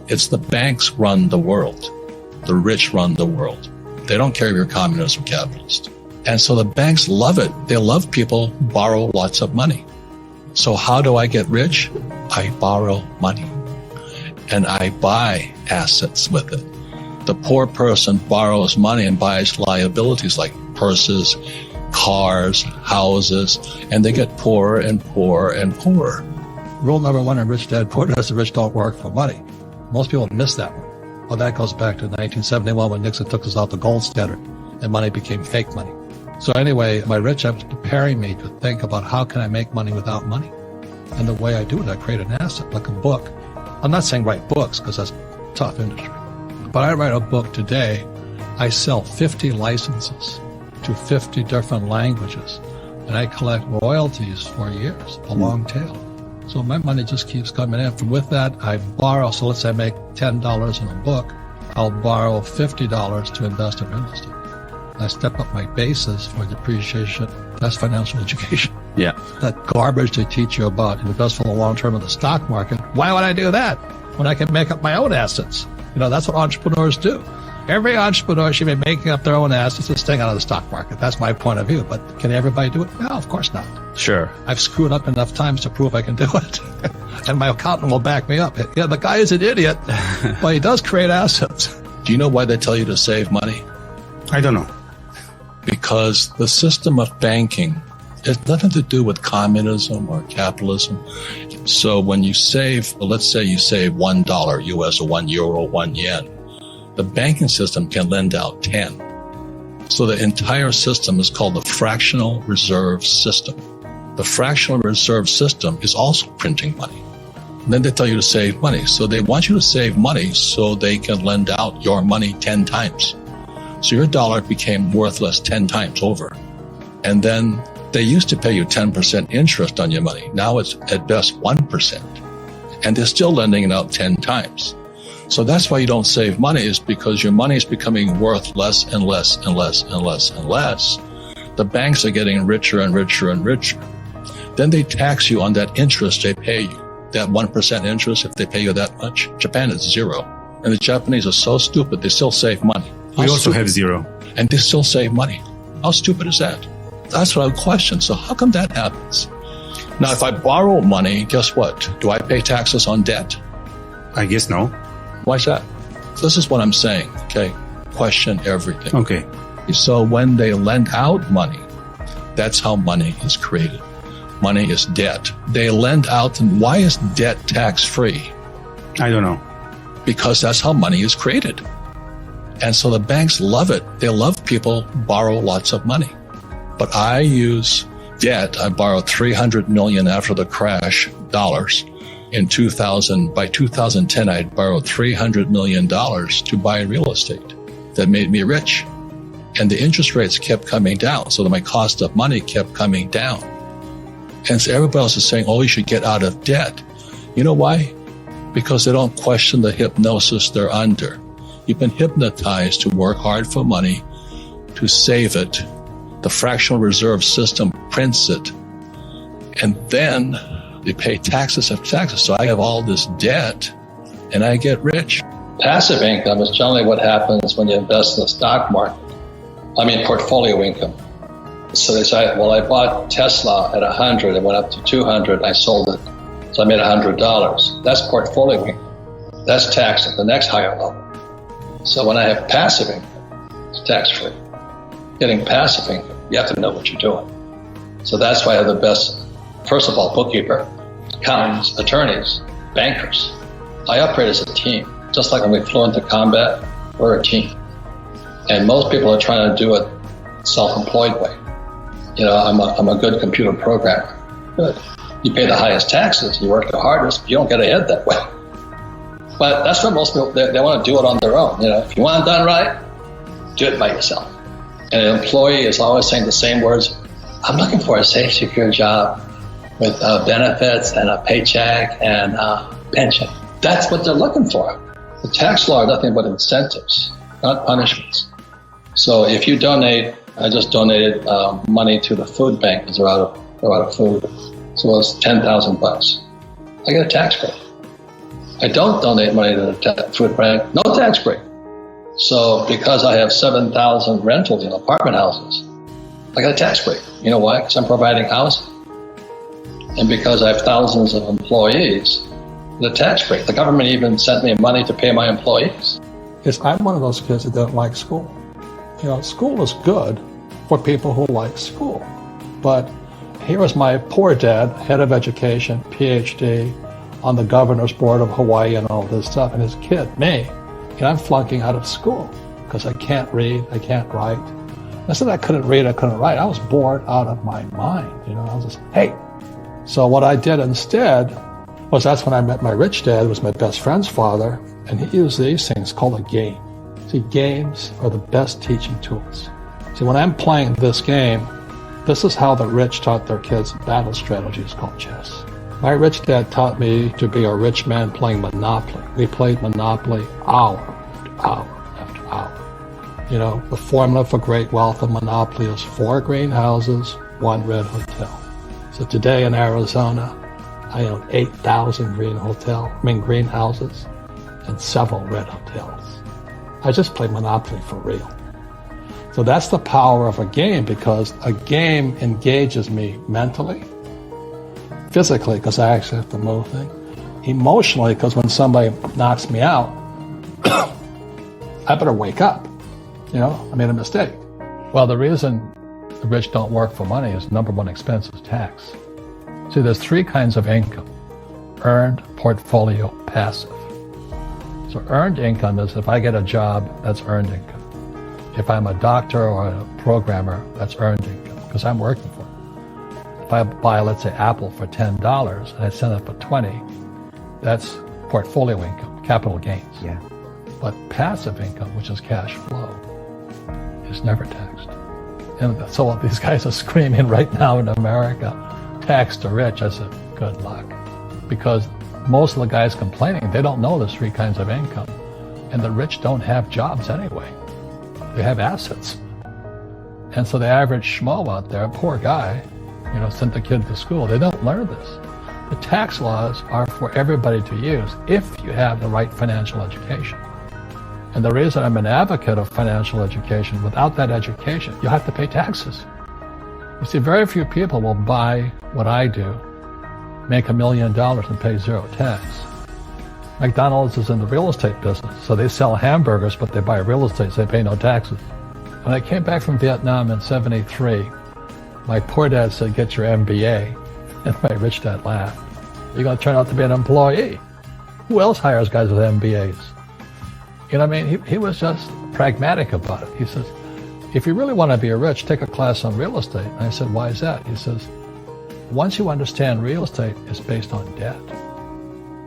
It's the banks run the world. The rich run the world. They don't care if you're communist or capitalist. And so the banks love it. They love people who borrow lots of money. So how do I get rich? I borrow money. And I buy assets with it. The poor person borrows money and buys liabilities like purses, cars, houses, and they get poorer and poorer and poorer. Rule number one in Rich Dad Poor Dad is the rich don't work for money. Most people miss that one. Well, that goes back to 1971 when Nixon took us off the gold standard and money became fake money. So anyway, my Rich Dad was preparing me to think about how can I make money without money. And the way I do it, I create an asset, like a book. I'm not saying write books because that's a tough industry. But I write a book today. I sell 50 licenses to 50 different languages. And I collect royalties for years, a long tail. So my money just keeps coming in. From with that, I borrow. So let's say I make $10 in a book. I'll borrow $50 to invest in real estate. I step up my basis for depreciation. That's financial education. Yeah. That garbage they teach you about invest for the long term in the stock market. Why would I do that when I can make up my own assets? That's what entrepreneurs do. Every entrepreneur should be making up their own assets and staying out of the stock market. That's my point of view. But can everybody do it? No, of course not. Sure. I've screwed up enough times to prove I can do it. And my accountant will back me up. Yeah, the guy is an idiot, but he does create assets. Do you know why they tell you to save money? I don't know. Because the system of banking has nothing to do with communism or capitalism. So when you save, let's say you save $1 US or €1, 1 yen, the banking system can lend out 10. So the entire system is called the fractional reserve system. The fractional reserve system is also printing money. And then they tell you to save money. So they want you to save money so they can lend out your money 10 times. So your dollar became worthless 10 times over. And then they used to pay you 10% interest on your money. Now it's at best 1%. And they're still lending it out 10 times. So that's why you don't save money, is because your money is becoming worth less and less and less and less and less. The banks are getting richer and richer and richer. Then they tax you on that interest they pay you. That 1% interest, if they pay you that much. Japan is 0. And the Japanese are so stupid, they still save money. We also have 0. And they still save money. How stupid is that? That's what I would question. So how come that happens? Now, if I borrow money, guess what? Do I pay taxes on debt? I guess no. Why is that? This is what I'm saying, okay? Question everything. Okay. So when they lend out money, that's how money is created. Money is debt. They lend out, and why is debt tax-free? I don't know. Because that's how money is created. And so the banks love it. They love people who borrow lots of money. But I use debt. I borrowed $300 million after the crash, dollars. In 2000, by 2010, I had borrowed $300 million to buy real estate. That made me rich. And the interest rates kept coming down, so that my cost of money kept coming down. And so everybody else is saying, oh, you should get out of debt. You know why? Because they don't question the hypnosis they're under. You've been hypnotized to work hard for money, to save it. The fractional reserve system prints it. And then they pay taxes of taxes. So I have all this debt and I get rich. Passive income is generally what happens when you invest in the stock market. Portfolio income. So they say, well, I bought Tesla at 100, it went up to 200, I sold it. So I made $100. That's portfolio income. That's taxed at the next higher level. So when I have passive income, it's tax-free. Getting passive income, you have to know what you're doing. So that's why I have the best, first of all, bookkeeper, accountants, attorneys, bankers. I operate as a team. Just like when we flew into combat, we're a team. And most people are trying to do it self-employed way. I'm a good computer programmer. Good. You pay the highest taxes, you work the hardest, but you don't get ahead that way. But that's what most people, they want to do it on their own. If you want it done right, do it by yourself. And an employee is always saying the same words. I'm looking for a safe, secure job with benefits and a paycheck and a pension. That's what they're looking for. The tax law are nothing but incentives, not punishments. So if you donate, I just donated money to the food bank because they're out of food. So it's $10,000. I get a tax break. I don't donate money to the food bank. No tax break. So because I have 7,000 rentals in apartment houses, I got a tax break. You know why? Because I'm providing housing. And because I have thousands of employees, the tax break. The government even sent me money to pay my employees. Because I'm one of those kids that don't like school. You know, school is good for people who like school. But here was my poor dad, head of education, PhD, on the governor's board of Hawaii and all this stuff, and his kid, me, and I'm flunking out of school because I can't read, I can't write. I said I couldn't read, I couldn't write. I was bored out of my mind, you know. I was just, hey. So what I did instead was that's when I met my rich dad, who was my best friend's father, and he used these things called a game. See, games are the best teaching tools. See, when I'm playing this game, this is how the rich taught their kids battle strategies called chess. My rich dad taught me to be a rich man playing Monopoly. We played Monopoly hour after hour after hour. You know, the formula for great wealth in Monopoly is 4 greenhouses, 1 red hotel. So today in Arizona, I own 8,000 greenhouses and several red hotels. I just play Monopoly for real. So that's the power of a game, because a game engages me mentally, physically, because I actually have to move things, emotionally, because when somebody knocks me out, I better wake up. You know, I made a mistake. Well, the reason the rich don't work for money is number one expense is tax. See, there's 3 kinds of income: earned, portfolio, passive. So earned income is if I get a job, that's earned income. If I'm a doctor or a programmer, that's earned income because I'm working for it. If I buy, let's say, Apple for $10 and I sell it for $20, that's portfolio income, capital gains. Yeah. But passive income, which is cash flow, is never taxed. And so what these guys are screaming right now in America, tax the rich, I said, good luck. Because most of the guys complaining, they don't know there's 3 kinds of income. And the rich don't have jobs anyway. They have assets. And so the average schmo out there, poor guy, you know, sent the kid to school. They don't learn this. The tax laws are for everybody to use if you have the right financial education. And the reason I'm an advocate of financial education, without that education, you have to pay taxes. You see, very few people will buy what I do, make $1 million and pay 0 tax. McDonald's is in the real estate business, so they sell hamburgers, but they buy real estate, so they pay no taxes. When I came back from Vietnam in '73, my poor dad said, get your MBA. And my rich dad laughed. You're going to turn out to be an employee. Who else hires guys with MBAs? You know what I mean? He was just pragmatic about it. He says, if you really want to be rich, take a class on real estate. And I said, why is that? He says, once you understand real estate, it's based on debt.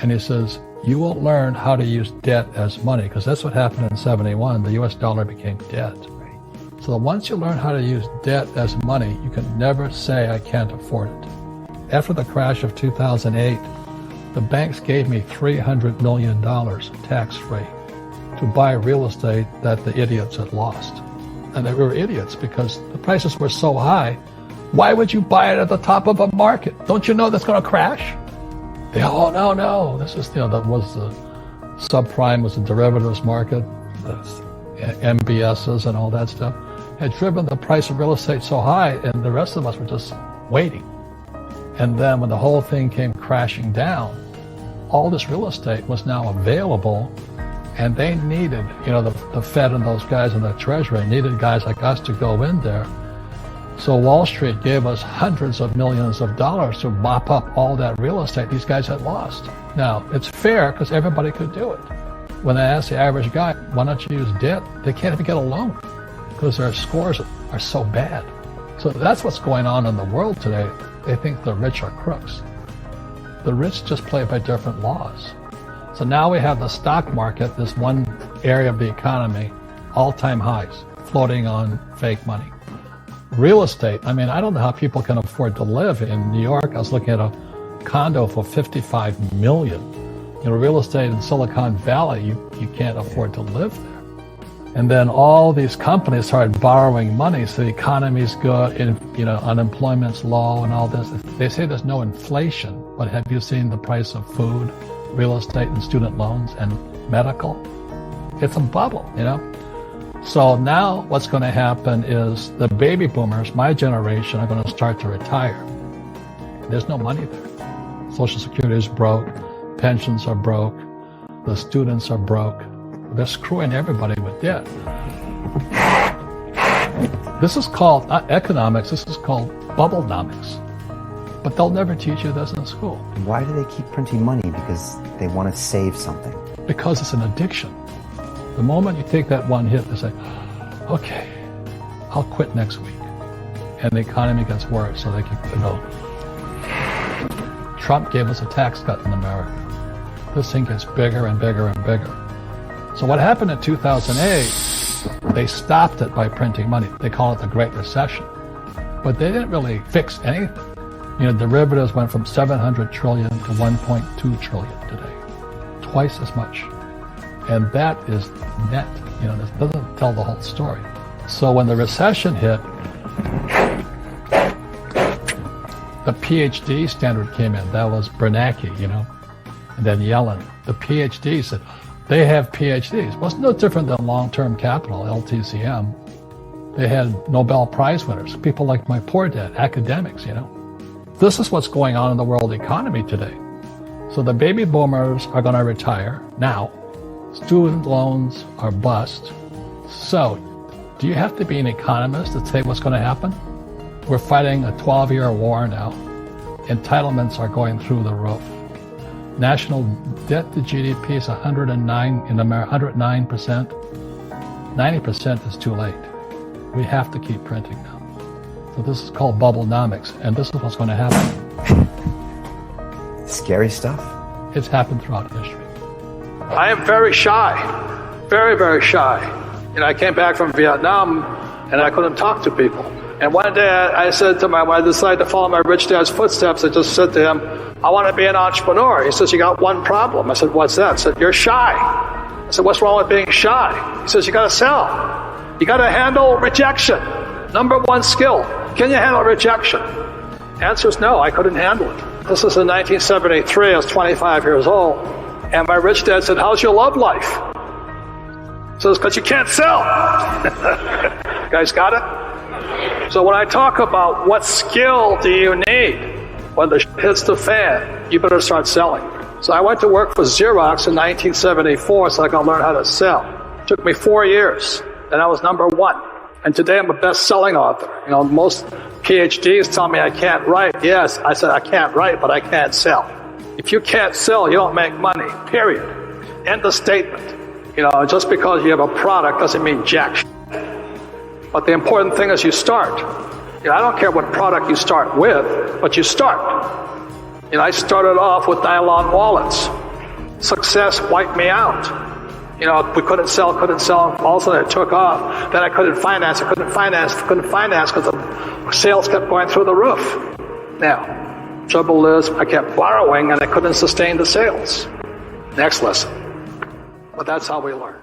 And he says, you will learn how to use debt as money, because that's what happened in '71. The US dollar became debt. So once you learn how to use debt as money, you can never say, I can't afford it. After the crash of 2008, the banks gave me $300 million tax-free to buy real estate that the idiots had lost. And they were idiots because the prices were so high. Why would you buy it at the top of a market? Don't you know that's going to crash? They, oh, no. This is, that was the subprime, was the derivatives market, the MBSs and all that stuff, had driven the price of real estate so high, and the rest of us were just waiting. And then when the whole thing came crashing down, all this real estate was now available, and they needed, the Fed and those guys in the Treasury needed guys like us to go in there. So Wall Street gave us hundreds of millions of dollars to mop up all that real estate these guys had lost. Now, it's fair because everybody could do it. When I ask the average guy, why don't you use debt? They can't even get a loan because their scores are so bad. So that's what's going on in the world today. They think the rich are crooks. The rich just play by different laws. So now we have the stock market, this one area of the economy, all-time highs, floating on fake money. Real estate, I don't know how people can afford to live in New York. I was looking at a condo for $55 million. Real estate in Silicon Valley, you can't afford to live there. And then all these companies started borrowing money, so the economy's good, and unemployment's low and all this. They say there's no inflation, but have you seen the price of food, real estate, and student loans, and medical? It's a bubble, So now what's going to happen is the baby boomers, my generation, are going to start to retire. There's no money there. Social Security is broke. Pensions are broke. The students are broke. They're screwing everybody with debt. This is called, not economics, this is called bubblenomics. But they'll never teach you this in school. Why do they keep printing money? Because they want to save something. Because it's an addiction. The moment you take that one hit, they say, okay, I'll quit next week. And the economy gets worse, so they keep going. Trump gave us a tax cut in America. This thing gets bigger and bigger and bigger. So what happened in 2008, they stopped it by printing money. They call it the Great Recession. But they didn't really fix anything. Derivatives went from 700 trillion to 1.2 trillion today. Twice as much. And that is net. This doesn't tell the whole story. So when the recession hit, the PhD standard came in. That was Bernanke, and then Yellen. The PhD said, they have PhDs. Well, it's no different than long-term capital, LTCM. They had Nobel Prize winners, people like my poor dad, academics, This is what's going on in the world economy today. So the baby boomers are going to retire now. Student loans are bust. So do you have to be an economist to say what's going to happen? We're fighting a 12-year war now. Entitlements are going through the roof. National debt to GDP is 109 in America, 109%. 90% is too late. We have to keep printing now. So this is called bubblenomics, and this is what's going to happen. Scary stuff. It's happened throughout history. I am very shy, very, very shy. I came back from Vietnam, and I couldn't talk to people. And one day I said to when I decided to follow my rich dad's footsteps, I just said to him, I want to be an entrepreneur. He says, you got one problem. I said, what's that? I said, you're shy. I said, what's wrong with being shy? He says, you got to sell. You got to handle rejection. Number one skill. Can you handle rejection? Answer is no, I couldn't handle it. This is in 1973. I was 25 years old. And my rich dad said, how's your love life? He says, because you can't sell. You guys got it? So when I talk about what skill do you need when the shit hits the fan, you better start selling. So I went to work for Xerox in 1974 so I could learn how to sell. It took me 4 years, and I was number one. And today I'm a best-selling author. Most PhDs tell me I can't write. Yes, I said I can't write, but I can't sell. If you can't sell, you don't make money, period. End of statement. Just because you have a product doesn't mean jack shit. But the important thing is you start. I don't care what product you start with, but you start. I started off with nylon wallets. Success wiped me out. We couldn't sell. All of a sudden it took off. Then I couldn't finance because the sales kept going through the roof. Now, trouble is I kept borrowing and I couldn't sustain the sales. Next lesson. But that's how we learn.